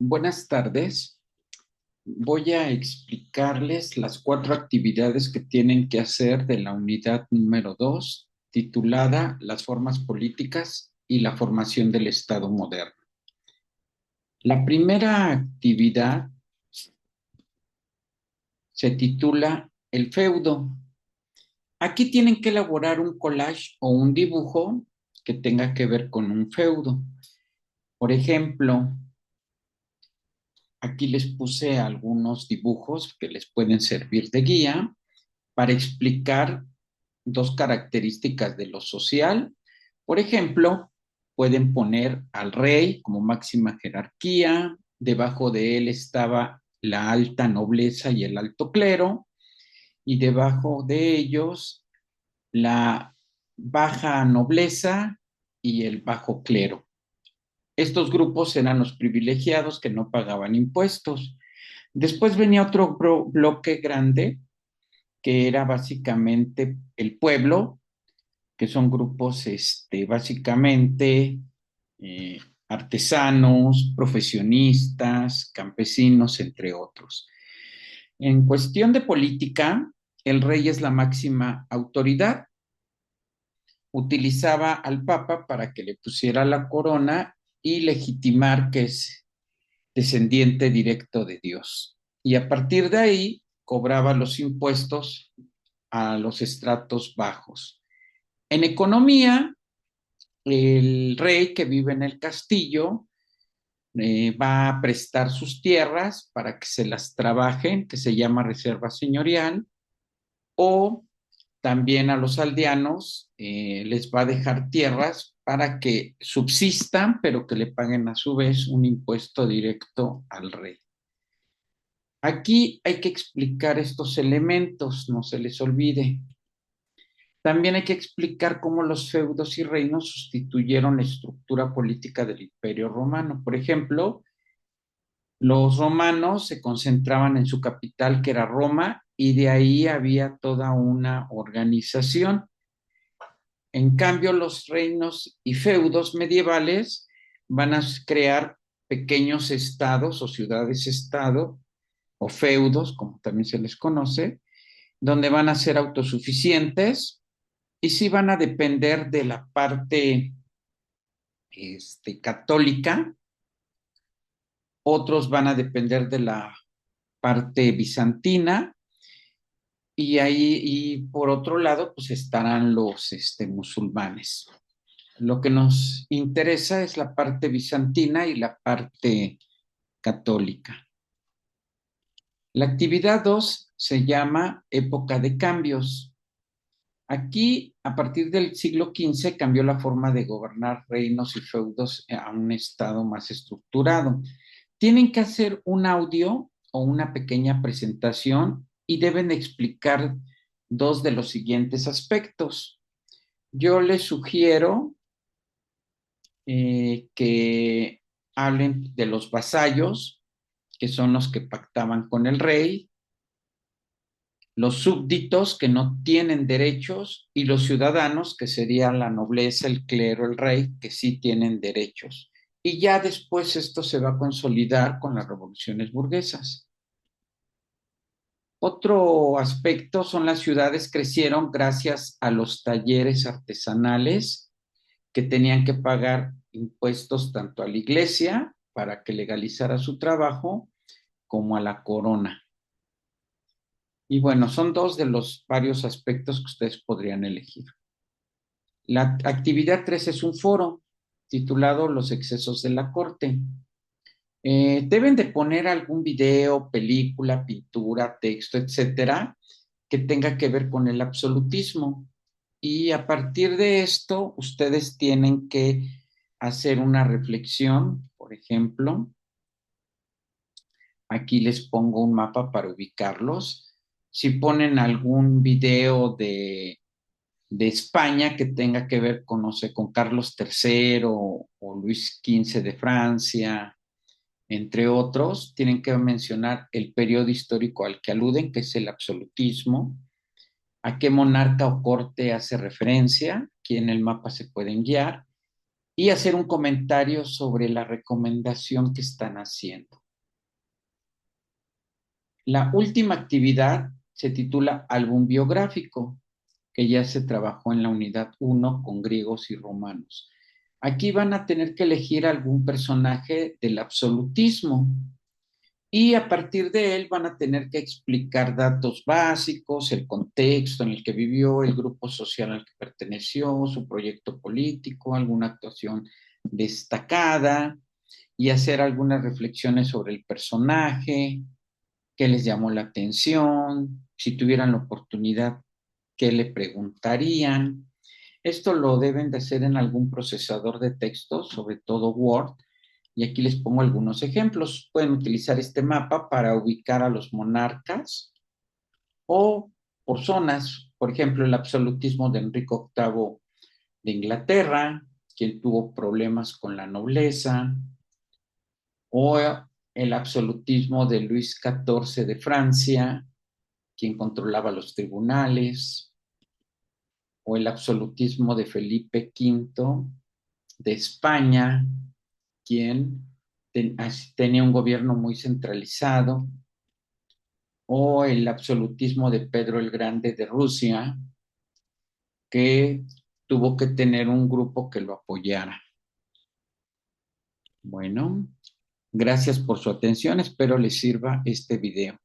Buenas tardes. Voy a explicarles las 4 actividades que tienen que hacer de la unidad número 2, titulada Las formas políticas y la formación del Estado moderno. La primera actividad se titula El feudo. Aquí tienen que elaborar un collage o un dibujo que tenga que ver con un feudo. Por ejemplo, aquí les puse algunos dibujos que les pueden servir de guía para explicar 2 características de lo social. Por ejemplo, pueden poner al rey como máxima jerarquía, debajo de él estaba la alta nobleza y el alto clero, y debajo de ellos la baja nobleza y el bajo clero. Estos grupos eran los privilegiados que no pagaban impuestos. Después venía otro bloque grande que era básicamente el pueblo, que son grupos básicamente eh, artesanos, profesionistas, campesinos, entre otros. En cuestión de política, el rey es la máxima autoridad. Utilizaba al papa para que le pusiera la corona y legitimar que es descendiente directo de Dios. Y a partir de ahí cobraba los impuestos a los estratos bajos. En economía, el rey que vive en el castillo va a prestar sus tierras para que se las trabajen, que se llama reserva señorial, o también a los aldeanos les va a dejar tierras para que subsistan, pero que le paguen a su vez un impuesto directo al rey. Aquí hay que explicar estos elementos, no se les olvide. También hay que explicar cómo los feudos y reinos sustituyeron la estructura política del Imperio Romano. Por ejemplo, los romanos se concentraban en su capital, que era Roma, y de ahí había toda una organización. En cambio, los reinos y feudos medievales van a crear pequeños estados o ciudades-estado, o feudos, como también se les conoce, donde van a ser autosuficientes y sí van a depender de la parte católica, otros van a depender de la parte bizantina, y ahí, y por otro lado, pues estarán los musulmanes. Lo que nos interesa es la parte bizantina y la parte católica. La actividad 2 se llama Época de Cambios. Aquí, a partir del siglo XV, cambió la forma de gobernar reinos y feudos a un estado más estructurado. Tienen que hacer un audio o una pequeña presentación y deben explicar 2 de los siguientes aspectos. Yo les sugiero que hablen de los vasallos, que son los que pactaban con el rey, los súbditos que no tienen derechos y los ciudadanos, que serían la nobleza, el clero, el rey, que sí tienen derechos. Y ya después esto se va a consolidar con las revoluciones burguesas. Otro aspecto son las ciudades crecieron gracias a los talleres artesanales que tenían que pagar impuestos tanto a la iglesia para que legalizara su trabajo como a la corona. Y bueno, son 2 de los varios aspectos que ustedes podrían elegir. La actividad 3 es un foro titulado Los excesos de la corte. Deben de poner algún video, película, pintura, texto, etcétera, que tenga que ver con el absolutismo. Y a partir de esto, ustedes tienen que hacer una reflexión. Por ejemplo, aquí les pongo un mapa para ubicarlos. Si ponen algún video de España que tenga que ver con, no sé, con Carlos III o Luis XV de Francia, entre otros, tienen que mencionar el periodo histórico al que aluden, que es el absolutismo, a qué monarca o corte hace referencia, aquí en el mapa se pueden guiar, y hacer un comentario sobre la recomendación que están haciendo. La última actividad se titula Álbum biográfico, que ya se trabajó en la unidad 1 con griegos y romanos. Aquí van a tener que elegir algún personaje del absolutismo y a partir de él van a tener que explicar datos básicos, el contexto en el que vivió, el grupo social al que perteneció, su proyecto político, alguna actuación destacada y hacer algunas reflexiones sobre el personaje, qué les llamó la atención, si tuvieran la oportunidad, qué le preguntarían. Esto lo deben de hacer en algún procesador de textos, sobre todo Word, y aquí les pongo algunos ejemplos. Pueden utilizar este mapa para ubicar a los monarcas o por zonas, por ejemplo, el absolutismo de Enrique VIII de Inglaterra, quien tuvo problemas con la nobleza, o el absolutismo de Luis XIV de Francia, quien controlaba los tribunales, o el absolutismo de Felipe V de España, quien tenía un gobierno muy centralizado, o el absolutismo de Pedro el Grande de Rusia, que tuvo que tener un grupo que lo apoyara. Bueno, gracias por su atención, espero les sirva este video.